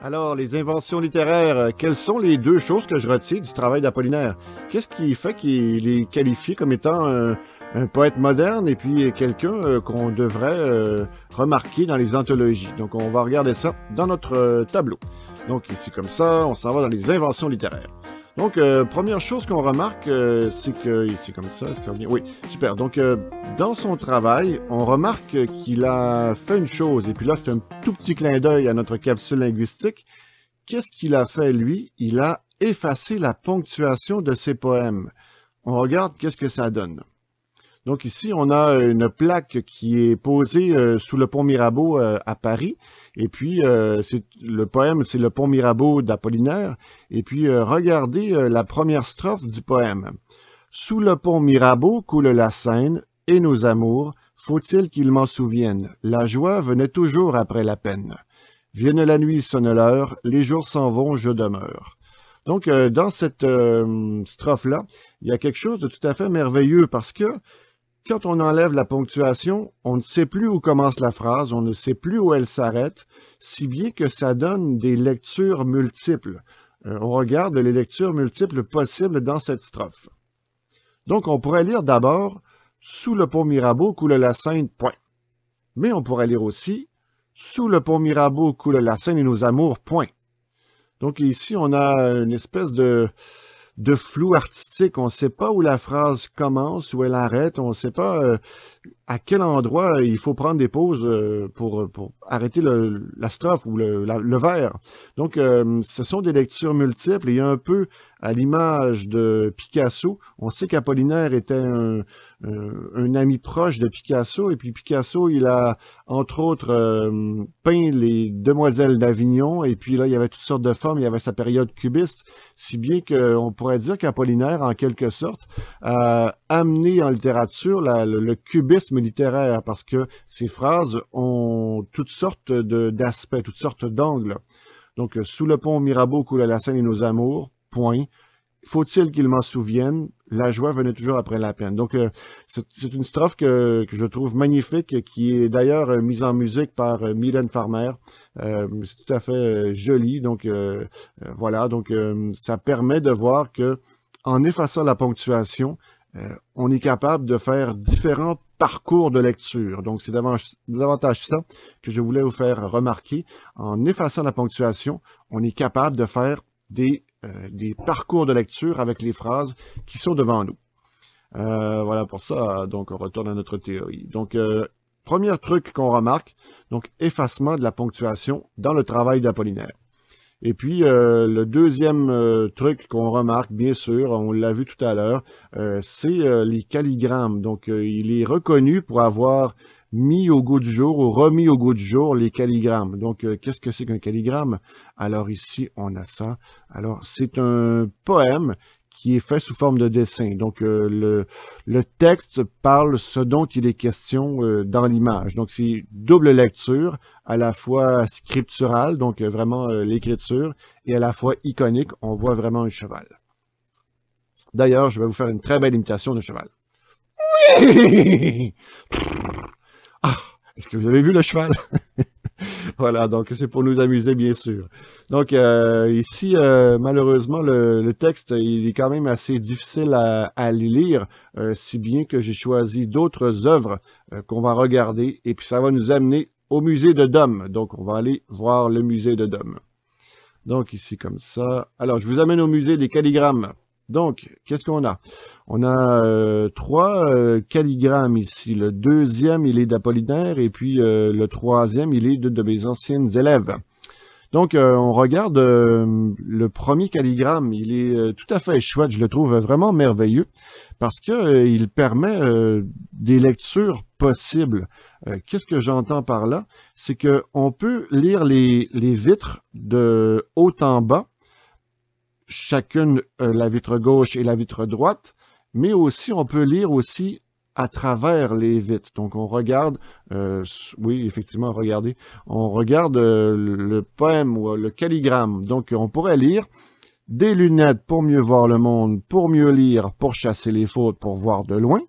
Alors, les inventions littéraires, quelles sont les deux choses que je retiens du travail d'Apollinaire? Qu'est-ce qui fait qu'il est qualifié comme étant un poète moderne et puis quelqu'un qu'on devrait remarquer dans les anthologies? Donc, on va regarder ça dans notre tableau. Donc, ici, comme ça, on s'en va dans les inventions littéraires. Donc, première chose qu'on remarque, c'est que, ici comme ça, est-ce que ça va bien? Oui, super. Donc, dans son travail, on remarque qu'il a fait une chose, et puis là, c'est un tout petit clin d'œil à notre capsule linguistique. Qu'est-ce qu'il a fait, lui? Il a effacé la ponctuation de ses poèmes. On regarde qu'est-ce que ça donne. Donc ici, on a une plaque qui est posée sous le pont Mirabeau à Paris. Et puis, le poème, c'est le pont Mirabeau d'Apollinaire. Et puis, regardez la première strophe du poème. Sous le pont Mirabeau coule la Seine, et nos amours, faut-il qu'ils m'en souviennent, la joie venait toujours après la peine. Vienne la nuit, sonne l'heure, les jours s'en vont, je demeure. Donc, dans cette strophe-là, il y a quelque chose de tout à fait merveilleux parce que quand on enlève la ponctuation, on ne sait plus où commence la phrase, on ne sait plus où elle s'arrête, si bien que ça donne des lectures multiples. On regarde les lectures multiples possibles dans cette strophe. Donc, on pourrait lire d'abord « Sous le pont Mirabeau coule la Seine, point ». Mais on pourrait lire aussi « Sous le pont Mirabeau coule la Seine et nos amours, point ». Donc ici, on a une espèce de flou artistique. On ne sait pas où la phrase commence, où elle arrête. On ne sait pas à quel endroit il faut prendre des pauses pour arrêter la strophe ou le vers. Donc, ce sont des lectures multiples et un peu à l'image de Picasso. On sait qu'Apollinaire était un ami proche de Picasso et puis Picasso, il a entre autres peint les Demoiselles d'Avignon et puis là, il y avait toutes sortes de formes. Il y avait sa période cubiste, si bien qu'on pourrait dire qu'Apollinaire, en quelque sorte, a amené en littérature le cubisme littéraire parce que ces phrases ont toutes sortes d'aspects, toutes sortes d'angles. Donc, sous le pont Mirabeau coule la Seine et nos amours, point. Faut-il qu'ils m'en souviennent? La joie venait toujours après la peine. Donc, c'est une strophe que je trouve magnifique, qui est d'ailleurs mise en musique par Mylène Farmer. C'est tout à fait joli. Donc, voilà. Donc, ça permet de voir que en effaçant la ponctuation, on est capable de faire différents parcours de lecture. Donc, c'est davantage ça que je voulais vous faire remarquer. En effaçant la ponctuation, on est capable de faire des parcours de lecture avec les phrases qui sont devant nous. Voilà pour ça. Donc, on retourne à notre théorie. Donc, premier truc qu'on remarque, donc effacement de la ponctuation dans le travail d'Apollinaire. Et puis, le deuxième truc qu'on remarque, bien sûr, on l'a vu tout à l'heure, c'est les calligrammes. Donc, il est reconnu pour avoir mis au goût du jour ou remis au goût du jour les calligrammes. Donc, qu'est-ce que c'est qu'un calligramme? Alors ici, on a ça. Alors, c'est un poème qui est fait sous forme de dessin. Donc, le texte parle ce dont il est question dans l'image. Donc, c'est double lecture, à la fois scripturale, donc vraiment l'écriture, et à la fois iconique, on voit vraiment un cheval. D'ailleurs, je vais vous faire une très belle imitation de cheval. Ah, est-ce que vous avez vu le cheval? Voilà, donc c'est pour nous amuser, bien sûr. Donc ici, malheureusement, le texte, il est quand même assez difficile à lire, si bien que j'ai choisi d'autres œuvres qu'on va regarder, et puis ça va nous amener au musée de Dôme. Donc, on va aller voir le musée de Dôme. Donc, ici, comme ça. Alors, je vous amène au musée des calligrammes. Donc, qu'est-ce qu'on a? On a trois calligrammes ici. Le deuxième, il est d'Apollinaire, et puis le troisième, il est de mes anciennes élèves. Donc, on regarde le premier calligramme. Il est tout à fait chouette. Je le trouve vraiment merveilleux parce que il permet des lectures possibles. Qu'est-ce que j'entends par là? C'est qu'on peut lire les vitres de haut en bas, chacune la vitre gauche et la vitre droite, mais aussi on peut lire aussi à travers les vitres. Donc on regarde, oui effectivement, regardez, on regarde le poème ou le calligramme. Donc on pourrait lire des lunettes pour mieux voir le monde, pour mieux lire, pour chasser les fautes, pour voir de loin.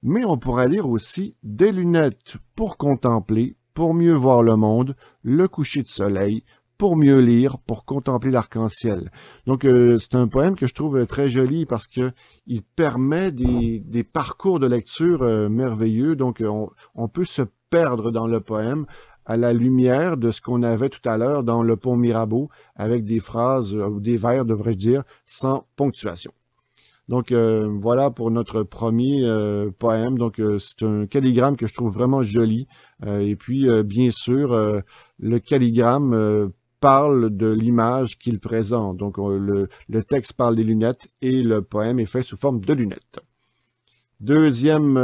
Mais on pourrait lire aussi des lunettes pour contempler, pour mieux voir le monde, le coucher de soleil, pour mieux lire, pour contempler l'arc-en-ciel. Donc, c'est un poème que je trouve très joli parce que il permet des parcours de lecture merveilleux. Donc, on peut se perdre dans le poème à la lumière de ce qu'on avait tout à l'heure dans le pont Mirabeau, avec des phrases, ou des vers, devrais-je dire, sans ponctuation. Donc, voilà pour notre premier poème. Donc, c'est un calligramme que je trouve vraiment joli. Et puis, bien sûr, le calligramme parle de l'image qu'il présente. Donc, le texte parle des lunettes et le poème est fait sous forme de lunettes. Deuxième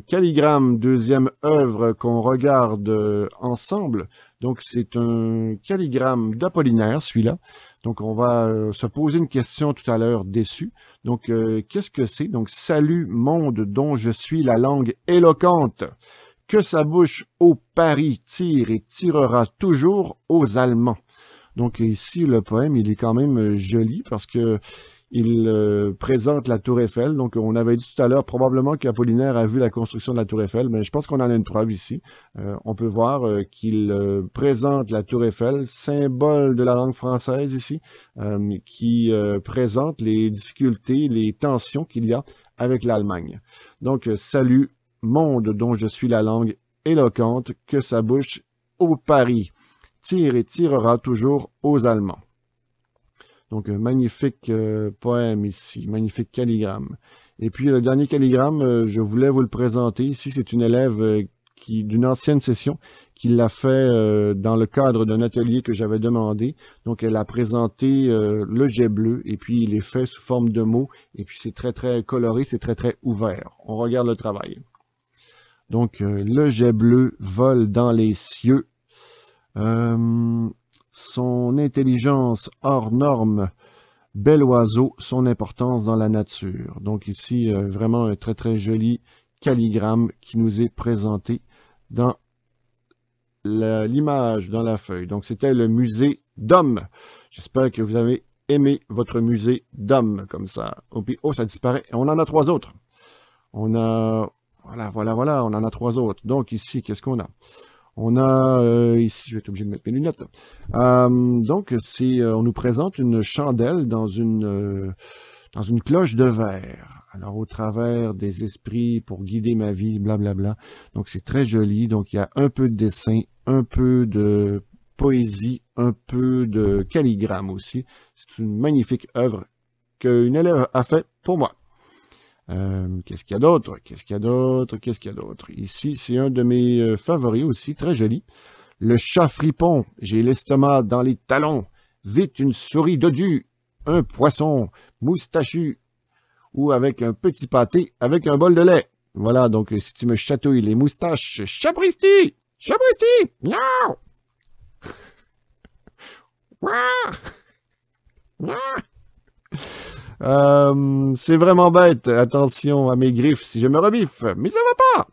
calligramme, deuxième œuvre qu'on regarde ensemble. Donc, c'est un calligramme d'Apollinaire, celui-là. Donc, on va se poser une question tout à l'heure dessus. Donc, qu'est-ce que c'est? Donc, salut, monde dont je suis la langue éloquente, que sa bouche au Paris tire et tirera toujours aux Allemands. Donc, ici, le poème, il est quand même joli parce que il présente la Tour Eiffel. Donc, on avait dit tout à l'heure probablement qu'Apollinaire a vu la construction de la Tour Eiffel, mais je pense qu'on en a une preuve ici. On peut voir qu'il présente la Tour Eiffel, symbole de la langue française ici, qui présente les difficultés, les tensions qu'il y a avec l'Allemagne. Donc, salut, monde dont je suis la langue éloquente, que sa bouche au Paris tire et tirera toujours aux Allemands. Donc, magnifique poème ici, magnifique calligramme. Et puis, le dernier calligramme, je voulais vous le présenter. Ici, c'est une élève d'une ancienne session qui l'a fait dans le cadre d'un atelier que j'avais demandé. Donc, elle a présenté le jet bleu et puis il est fait sous forme de mots. Et puis, c'est très, très coloré, c'est très, très ouvert. On regarde le travail. Donc, le jet bleu vole dans les cieux. Son intelligence hors norme, bel oiseau, son importance dans la nature. Donc ici, vraiment un très très joli calligramme qui nous est présenté dans l'image, dans la feuille. Donc c'était le musée d'hommes. J'espère que vous avez aimé votre musée d'hommes comme ça. Oh, ça disparaît. On en a 3 autres. On a... Voilà, on en a 3 autres. Donc ici, qu'est-ce qu'on a? On a ici, je vais être obligé de mettre mes lunettes. Donc, on nous présente une chandelle dans une cloche de verre. Alors, au travers des esprits pour guider ma vie, blablabla. Donc, c'est très joli. Donc, il y a un peu de dessin, un peu de poésie, un peu de calligramme aussi. C'est une magnifique œuvre qu'une élève a fait pour moi. Qu'est-ce qu'il y a d'autre? Qu'est-ce qu'il y a d'autre? Qu'est-ce qu'il y a d'autre? Ici, c'est un de mes favoris aussi, très joli. Le chat fripon, j'ai l'estomac dans les talons. Vite une souris dodue, un poisson moustachu ou avec un petit pâté avec un bol de lait. Voilà, donc si tu me chatouilles les moustaches, chapristi! Chapristi! Miaou! C'est vraiment bête. Attention à mes griffes si je me rebiffe. Mais ça va pas!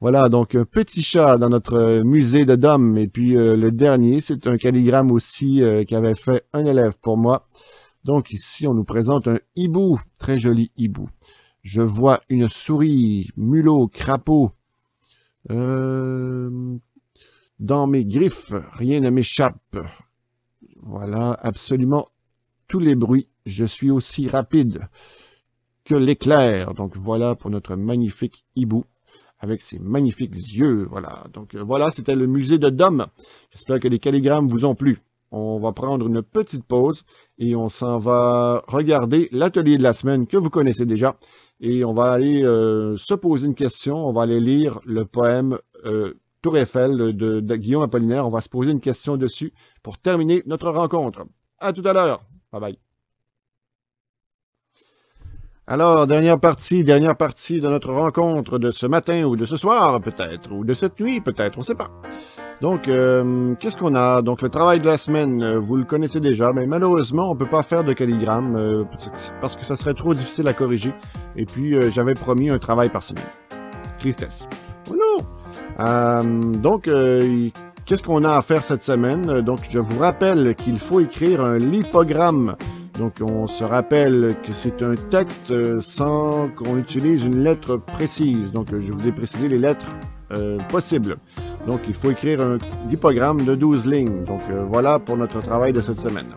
Voilà, donc un petit chat dans notre musée de Dôme. Et puis le dernier, c'est un calligramme aussi qu'avait fait un élève pour moi. Donc ici, on nous présente un hibou. Très joli hibou. Je vois une souris, mulot, crapaud. Dans mes griffes, rien ne m'échappe. Voilà, absolument tous les bruits. Je suis aussi rapide que l'éclair. Donc voilà pour notre magnifique hibou avec ses magnifiques yeux. Voilà, donc voilà, c'était le musée de Dôme. J'espère que les calligrammes vous ont plu. On va prendre une petite pause et on s'en va regarder l'atelier de la semaine que vous connaissez déjà. Et on va aller se poser une question. On va aller lire le poème Tour Eiffel de Guillaume Apollinaire. On va se poser une question dessus pour terminer notre rencontre. À tout à l'heure. Bye bye. Alors, dernière partie de notre rencontre de ce matin ou de ce soir peut-être, ou de cette nuit peut-être, on ne sait pas. Donc, qu'est-ce qu'on a? Donc, le travail de la semaine, vous le connaissez déjà, mais malheureusement, on ne peut pas faire de calligramme parce que ça serait trop difficile à corriger. Et puis, j'avais promis un travail par semaine. Tristesse. Oh non! Donc, qu'est-ce qu'on a à faire cette semaine? Donc, je vous rappelle qu'il faut écrire un lipogramme. Donc, on se rappelle que c'est un texte sans qu'on utilise une lettre précise. Donc, je vous ai précisé les lettres possibles. Donc, il faut écrire un lipogramme de 12 lignes. Donc, voilà pour notre travail de cette semaine.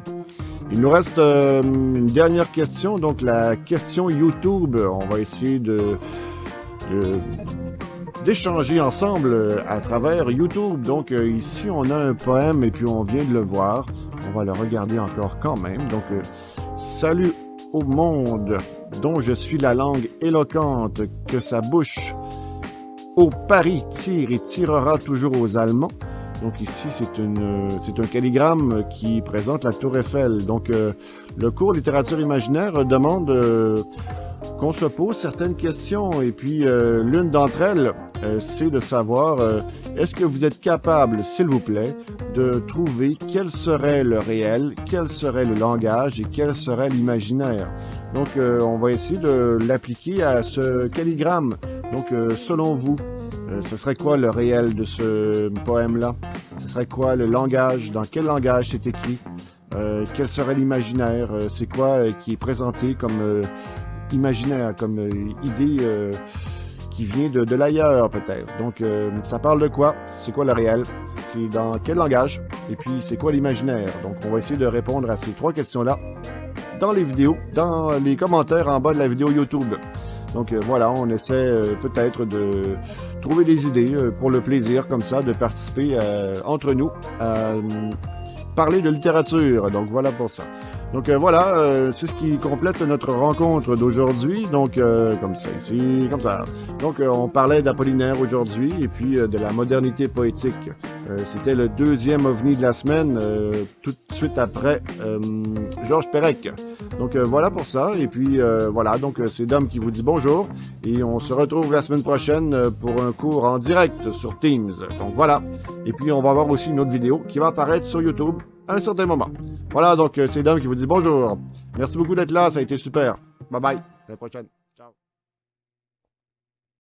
Il nous reste une dernière question, donc la question YouTube. On va essayer d'échanger ensemble à travers YouTube. Donc ici, on a un poème et puis on vient de le voir. On va le regarder encore quand même. Donc, salut au monde dont je suis la langue éloquente, que sa bouche au Paris tire et tirera toujours aux Allemands. Donc ici, c'est un calligramme qui présente la Tour Eiffel. Donc le cours littérature imaginaire demande qu'on se pose certaines questions. Et puis l'une d'entre elles, c'est de savoir, est-ce que vous êtes capable, s'il vous plaît, de trouver quel serait le réel, quel serait le langage et quel serait l'imaginaire. Donc on va essayer de l'appliquer à ce calligramme. Donc selon vous, ce serait quoi le réel de ce poème-là? Ce serait quoi le langage? Dans quel langage c'est écrit? Quel serait l'imaginaire? C'est quoi qui est présenté comme imaginaire, comme idée qui vient de l'ailleurs peut-être? Donc ça parle de quoi? C'est quoi le réel? C'est dans quel langage? Et puis c'est quoi l'imaginaire? Donc on va essayer de répondre à ces trois questions-là dans les vidéos, dans les commentaires en bas de la vidéo YouTube. Donc voilà, on essaie peut-être de trouver des idées pour le plaisir comme ça, de participer entre nous à parler de littérature. Donc voilà pour ça. Donc voilà, c'est ce qui complète notre rencontre d'aujourd'hui. Donc comme ça ici, comme ça. Donc on parlait d'Apollinaire aujourd'hui et puis de la modernité poétique. C'était le deuxième ovni de la semaine, tout de suite après Georges Perec. Donc voilà pour ça. Et puis voilà, donc c'est Dom qui vous dit bonjour. Et on se retrouve la semaine prochaine pour un cours en direct sur Teams. Donc voilà. Et puis on va avoir aussi une autre vidéo qui va apparaître sur YouTube à un certain moment. Voilà, donc c'est Dom qui vous dit bonjour. Merci beaucoup d'être là, ça a été super. Bye bye. À la prochaine. Ciao.